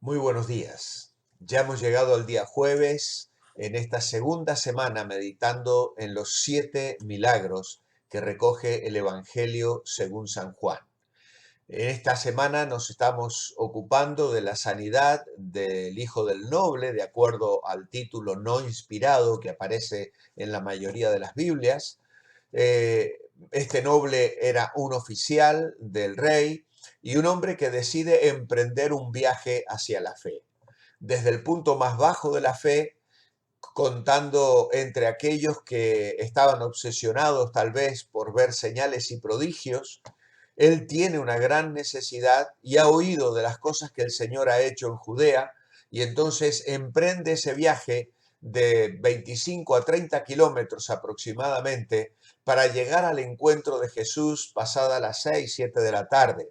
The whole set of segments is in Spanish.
Muy buenos días. Ya hemos llegado al día jueves en esta segunda semana meditando en los 7 milagros que recoge el Evangelio según San Juan. En esta semana nos estamos ocupando de la sanidad del hijo del noble, de acuerdo al título no inspirado que aparece en la mayoría de las Biblias. Eh, este noble era un oficial del rey y un hombre que decide emprender un viaje hacia la fe. Desde el punto más bajo de la fe, contando entre aquellos que estaban obsesionados tal vez por ver señales y prodigios, él tiene una gran necesidad y ha oído de las cosas que el Señor ha hecho en Judea y entonces emprende ese viaje de 25 a 30 kilómetros aproximadamente para llegar al encuentro de Jesús pasada las 6, 7 de la tarde.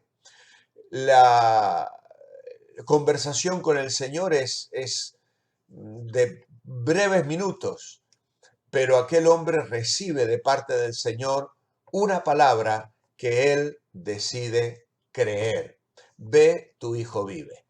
La conversación con el Señor es de breves minutos, pero aquel hombre recibe de parte del Señor una palabra que él decide creer. Ve, tu hijo vive.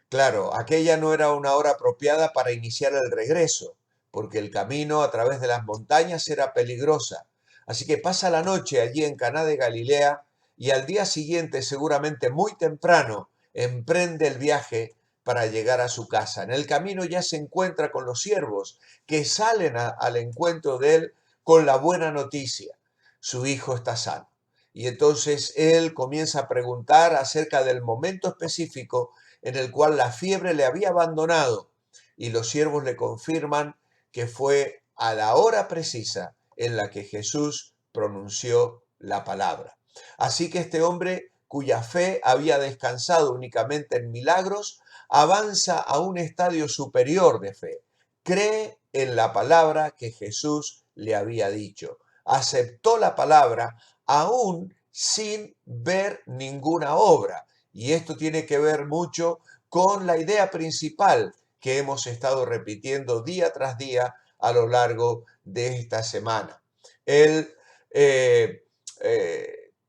Claro, aquella no era una hora apropiada para iniciar el regreso, porque el camino a través de las montañas era peligrosa. Así que pasa la noche allí en Caná de Galilea y al día siguiente, seguramente muy temprano, emprende el viaje para llegar a su casa. En el camino ya se encuentra con los siervos que salen al encuentro de él con la buena noticia. Su hijo está sano. Y entonces él comienza a preguntar acerca del momento específico en el cual la fiebre le había abandonado, y los siervos le confirman que fue a la hora precisa en la que Jesús pronunció la palabra. Así que este hombre, cuya fe había descansado únicamente en milagros, avanza a un estadio superior de fe. Cree en la palabra que Jesús le había dicho. Aceptó la palabra aún sin ver ninguna obra. Y esto tiene que ver mucho con la idea principal que hemos estado repitiendo día tras día a lo largo de esta semana. Él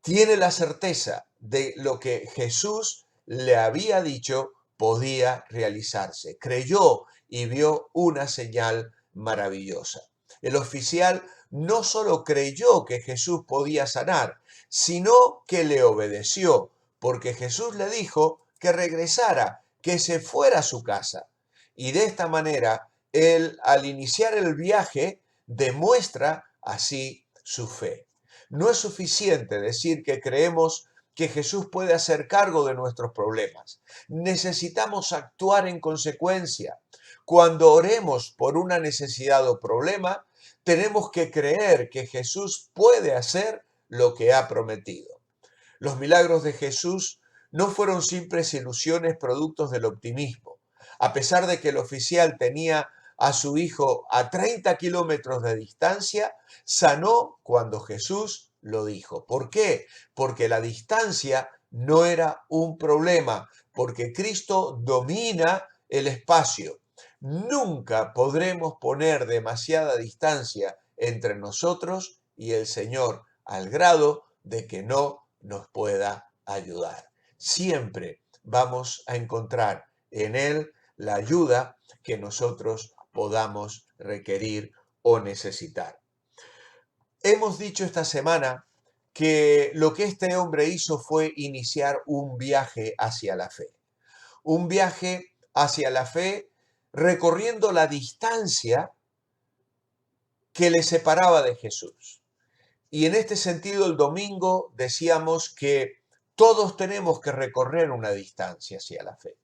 tiene la certeza de lo que Jesús le había dicho podía realizarse. Creyó y vio una señal maravillosa. El oficial no solo creyó que Jesús podía sanar, sino que le obedeció, porque Jesús le dijo que regresara, que se fuera a su casa. Y de esta manera, él, al iniciar el viaje, demuestra así su fe. No es suficiente decir que creemos que Jesús puede hacer cargo de nuestros problemas. Necesitamos actuar en consecuencia. Cuando oremos por una necesidad o problema, tenemos que creer que Jesús puede hacer lo que ha prometido. Los milagros de Jesús no fueron simples ilusiones productos del optimismo. A pesar de que el oficial tenía a su hijo a 30 kilómetros de distancia, sanó cuando Jesús lo dijo. ¿Por qué? Porque la distancia no era un problema, porque Cristo domina el espacio. Nunca podremos poner demasiada distancia entre nosotros y el Señor, al grado de que no nos pueda ayudar. Siempre vamos a encontrar en Él la ayuda que nosotros podamos requerir o necesitar. Hemos dicho esta semana que lo que este hombre hizo fue iniciar un viaje hacia la fe. Un viaje hacia la fe recorriendo la distancia que le separaba de Jesús. Y en este sentido, el domingo decíamos que todos tenemos que recorrer una distancia hacia la fe.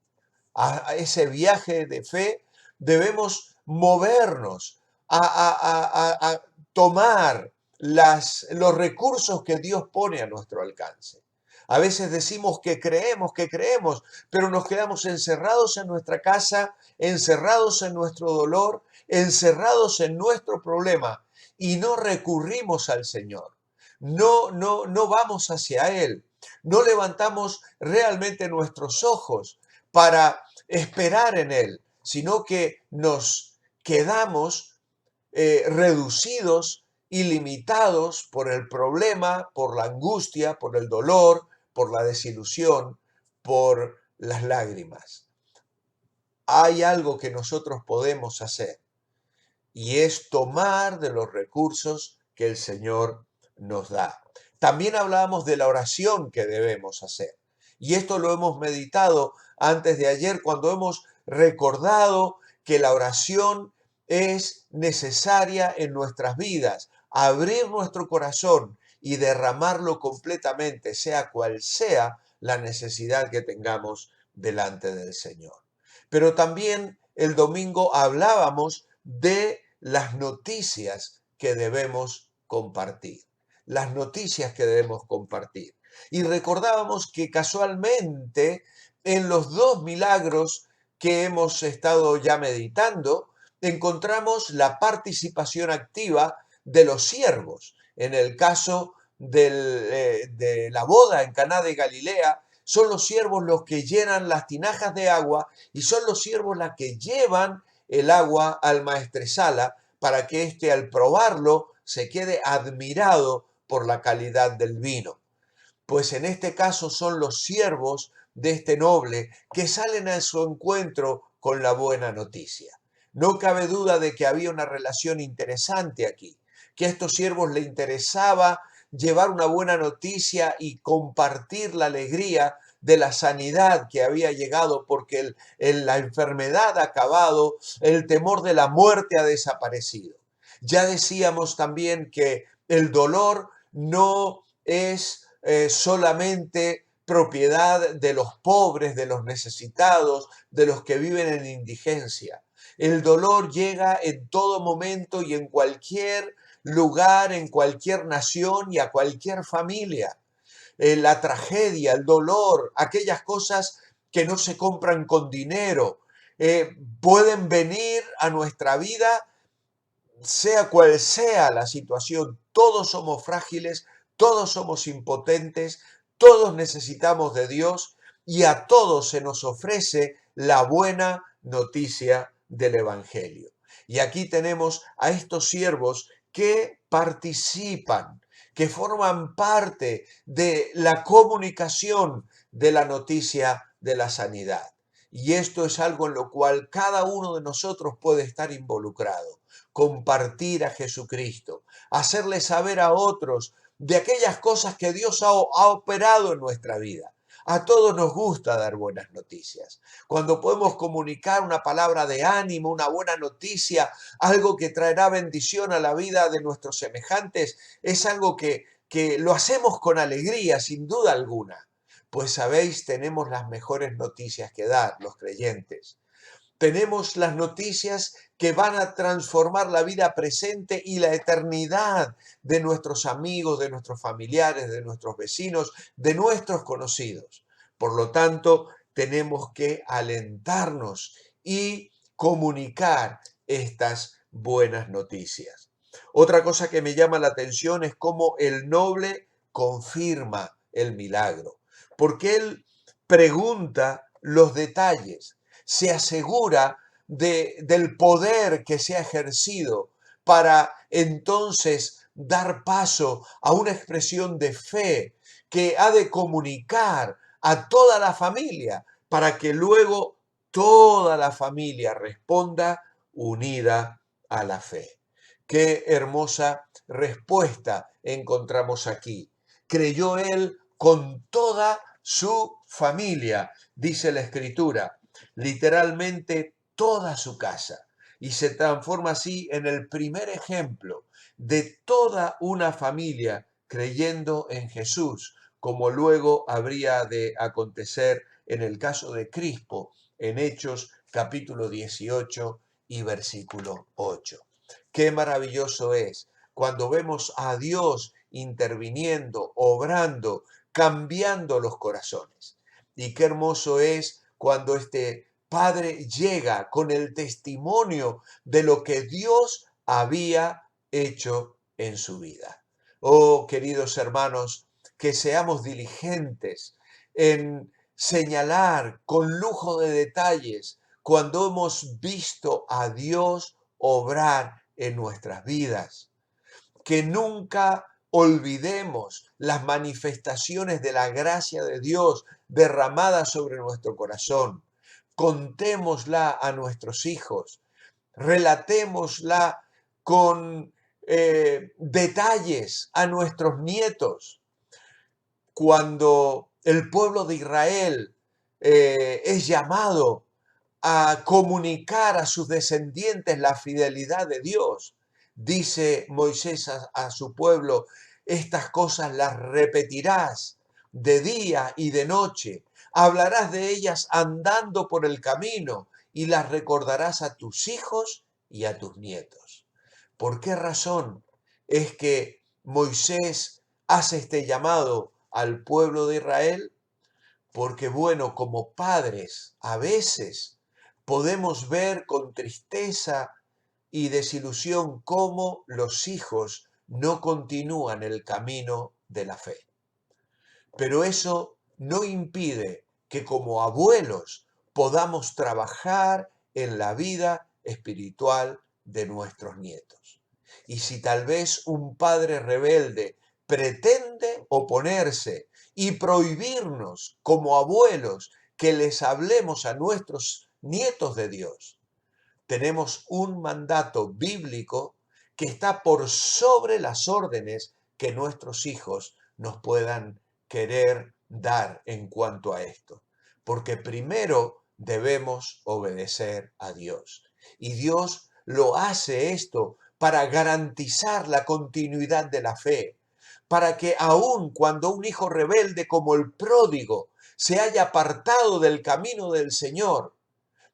A ese viaje de fe debemos movernos a tomar los recursos que Dios pone a nuestro alcance. A veces decimos que creemos, pero nos quedamos encerrados en nuestra casa, encerrados en nuestro dolor, encerrados en nuestro problema y no recurrimos al Señor. No vamos hacia Él. No levantamos realmente nuestros ojos para esperar en Él, sino que nos quedamos reducidos y limitados por el problema, por la angustia, por el dolor, por la desilusión, por las lágrimas. hay algo que nosotros podemos hacer y es tomar de los recursos que el Señor nos da. También hablábamos de la oración que debemos hacer. Y esto lo hemos meditado antes de ayer cuando hemos recordado que la oración es necesaria en nuestras vidas. Abrir nuestro corazón y derramarlo completamente, sea cual sea la necesidad que tengamos delante del Señor. Pero también el domingo hablábamos de las noticias que debemos compartir. Las noticias que debemos compartir. Y recordábamos que casualmente en los dos milagros que hemos estado ya meditando, encontramos la participación activa de los siervos. En el caso de la boda en Caná de Galilea, son los siervos los que llenan las tinajas de agua y son los siervos los que llevan el agua al maestresala para que éste al probarlo se quede admirado por la calidad del vino. Pues en este caso son los siervos de este noble que salen a su encuentro con la buena noticia. No cabe duda de que había una relación interesante aquí, que a estos siervos le interesaba llevar una buena noticia y compartir la alegría de la sanidad que había llegado porque la enfermedad ha acabado, el temor de la muerte ha desaparecido. Ya decíamos también que el dolor no es solamente propiedad de los pobres, de los necesitados, de los que viven en indigencia. El dolor llega en todo momento y en cualquier lugar, en cualquier nación y a cualquier familia. La tragedia, el dolor, aquellas cosas que no se compran con dinero, pueden venir a nuestra vida, sea cual sea la situación. Todos somos frágiles, todos somos impotentes, todos necesitamos de Dios y a todos se nos ofrece la buena noticia del Evangelio. Y aquí tenemos a estos siervos que participan, que forman parte de la comunicación de la noticia de la sanidad. Y esto es algo en lo cual cada uno de nosotros puede estar involucrado. Compartir a Jesucristo, hacerle saber a otros de aquellas cosas que Dios ha operado en nuestra vida. A todos nos gusta dar buenas noticias. Cuando podemos comunicar una palabra de ánimo, una buena noticia, algo que traerá bendición a la vida de nuestros semejantes, es algo que lo hacemos con alegría, sin duda alguna. Pues sabéis, tenemos las mejores noticias que dar los creyentes. Tenemos las noticias que van a transformar la vida presente y la eternidad de nuestros amigos, de nuestros familiares, de nuestros vecinos, de nuestros conocidos. Por lo tanto, tenemos que alentarnos y comunicar estas buenas noticias. Otra cosa que me llama la atención es cómo el noble confirma el milagro, porque él pregunta los detalles, se asegura del poder que se ha ejercido para entonces dar paso a una expresión de fe que ha de comunicar a toda la familia para que luego toda la familia responda unida a la fe. Qué hermosa respuesta encontramos aquí. Creyó él con toda su familia, dice la Escritura, literalmente toda su casa, y se transforma así en el primer ejemplo de toda una familia creyendo en Jesús, como luego habría de acontecer en el caso de Crispo, en Hechos capítulo 18 y versículo 8. Qué maravilloso es cuando vemos a Dios interviniendo, obrando, cambiando los corazones. Y qué hermoso es cuando este padre llega con el testimonio de lo que Dios había hecho en su vida. Oh, queridos hermanos, que seamos diligentes en señalar con lujo de detalles cuando hemos visto a Dios obrar en nuestras vidas. Que nunca olvidemos las manifestaciones de la gracia de Dios derramada sobre nuestro corazón. contémosla a nuestros hijos, relatémosla con detalles a nuestros nietos. Cuando el pueblo de Israel es llamado a comunicar a sus descendientes la fidelidad de Dios, dice Moisés a su pueblo, estas cosas las repetirás de día y de noche, hablarás de ellas andando por el camino y las recordarás a tus hijos y a tus nietos. ¿Por qué razón es que Moisés hace este llamado al pueblo de Israel? Porque bueno, como padres, a veces podemos ver con tristeza y desilusión cómo los hijos no continúan el camino de la fe. Pero eso no impide que como abuelos podamos trabajar en la vida espiritual de nuestros nietos. Y si tal vez un padre rebelde pretende oponerse y prohibirnos como abuelos que les hablemos a nuestros nietos de Dios, tenemos un mandato bíblico que está por sobre las órdenes que nuestros hijos nos puedan querer dar en cuanto a esto. Porque primero debemos obedecer a Dios. Y Dios lo hace esto para garantizar la continuidad de la fe, para que aun cuando un hijo rebelde como el pródigo se haya apartado del camino del Señor,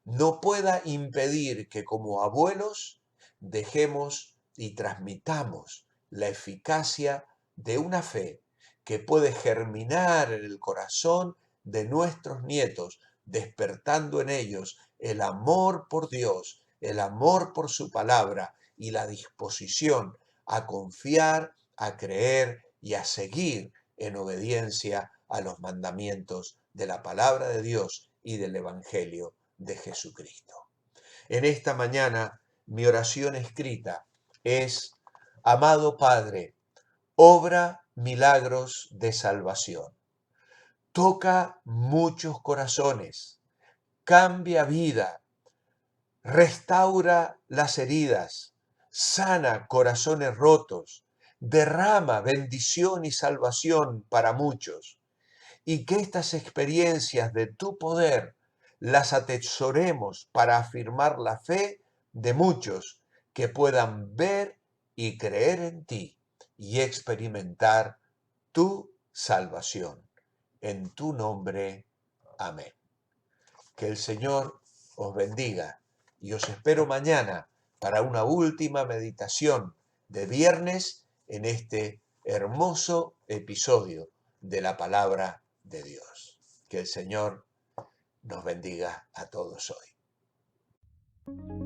no pueda impedir que como abuelos dejemos y transmitamos la eficacia de una fe que puede germinar en el corazón de nuestros nietos, despertando en ellos el amor por Dios, el amor por su palabra y la disposición a confiar, a creer y a seguir en obediencia a los mandamientos de la palabra de Dios y del Evangelio de Jesucristo. En esta mañana, mi oración escrita es: amado Padre, obra milagros de salvación. Toca muchos corazones, cambia vida, restaura las heridas, sana corazones rotos, derrama bendición y salvación para muchos. Y que estas experiencias de tu poder las atesoremos para afirmar la fe de muchos que puedan ver y creer en ti y experimentar tu salvación. En tu nombre, amén. Que el Señor os bendiga y os espero mañana para una última meditación de viernes en este hermoso episodio de la palabra de Dios. Que el Señor nos bendiga a todos hoy.